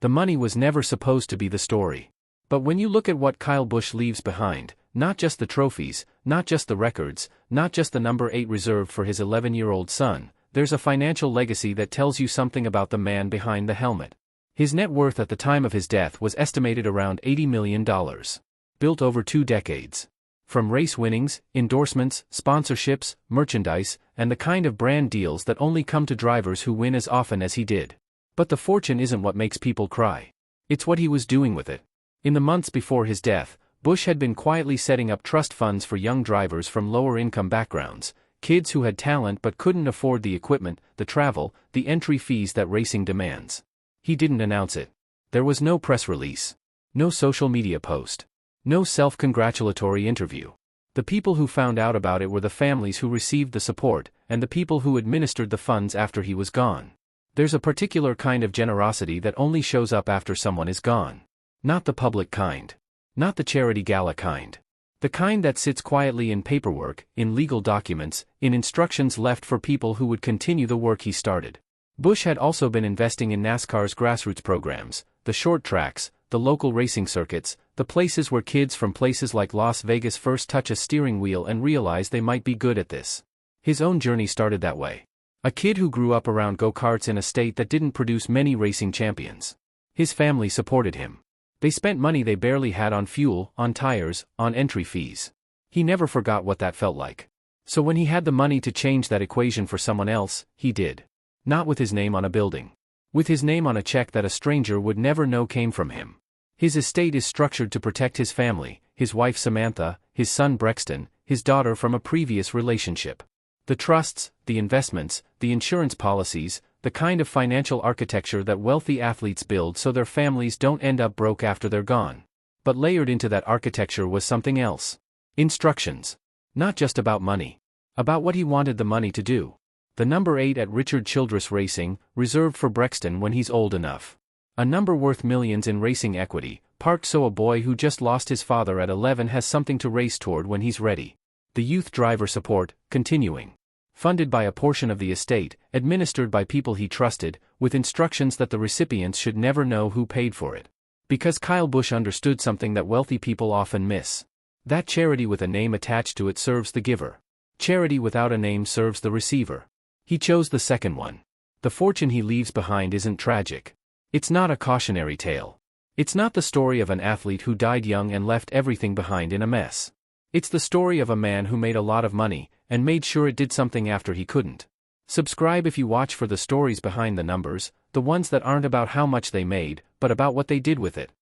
The money was never supposed to be the story. But when you look at what Kyle Busch leaves behind, not just the trophies, not just the records, not just the number 8 reserved for his 11-year-old son, there's a financial legacy that tells you something about the man behind the helmet. His net worth at the time of his death was estimated around $80 million. Built over 2 decades. From race winnings, endorsements, sponsorships, merchandise, and the kind of brand deals that only come to drivers who win as often as he did. But the fortune isn't what makes people cry. It's what he was doing with it. In the months before his death, Busch had been quietly setting up trust funds for young drivers from lower-income backgrounds, kids who had talent but couldn't afford the equipment, the travel, the entry fees that racing demands. He didn't announce it. There was no press release. No social media post. No self-congratulatory interview. The people who found out about it were the families who received the support, and the people who administered the funds after he was gone. There's a particular kind of generosity that only shows up after someone is gone. Not the public kind. Not the charity gala kind. The kind that sits quietly in paperwork, in legal documents, in instructions left for people who would continue the work he started. Busch had also been investing in NASCAR's grassroots programs, the short tracks, the local racing circuits, the places where kids from places like Las Vegas first touch a steering wheel and realize they might be good at this. His own journey started that way. A kid who grew up around go-karts in a state that didn't produce many racing champions. His family supported him. They spent money they barely had on fuel, on tires, on entry fees. He never forgot what that felt like. So when he had the money to change that equation for someone else, he did. Not with his name on a building. With his name on a check that a stranger would never know came from him. His estate is structured to protect his family, his wife Samantha, his son Brexton, his daughter from a previous relationship. The trusts, the investments, the insurance policies, the kind of financial architecture that wealthy athletes build so their families don't end up broke after they're gone. But layered into that architecture was something else. Instructions. Not just about money. About what he wanted the money to do. The number 8 at Richard Childress Racing, reserved for Brexton when he's old enough. A number worth millions in racing equity, parked so a boy who just lost his father at 11 has something to race toward when he's ready. The youth driver support, continuing. Funded by a portion of the estate, administered by people he trusted, with instructions that the recipients should never know who paid for it. Because Kyle Busch understood something that wealthy people often miss. That charity with a name attached to it serves the giver. Charity without a name serves the receiver. He chose the second one. The fortune he leaves behind isn't tragic. It's not a cautionary tale. It's not the story of an athlete who died young and left everything behind in a mess. It's the story of a man who made a lot of money, and made sure it did something after he couldn't. Subscribe if you watch for the stories behind the numbers, the ones that aren't about how much they made, but about what they did with it.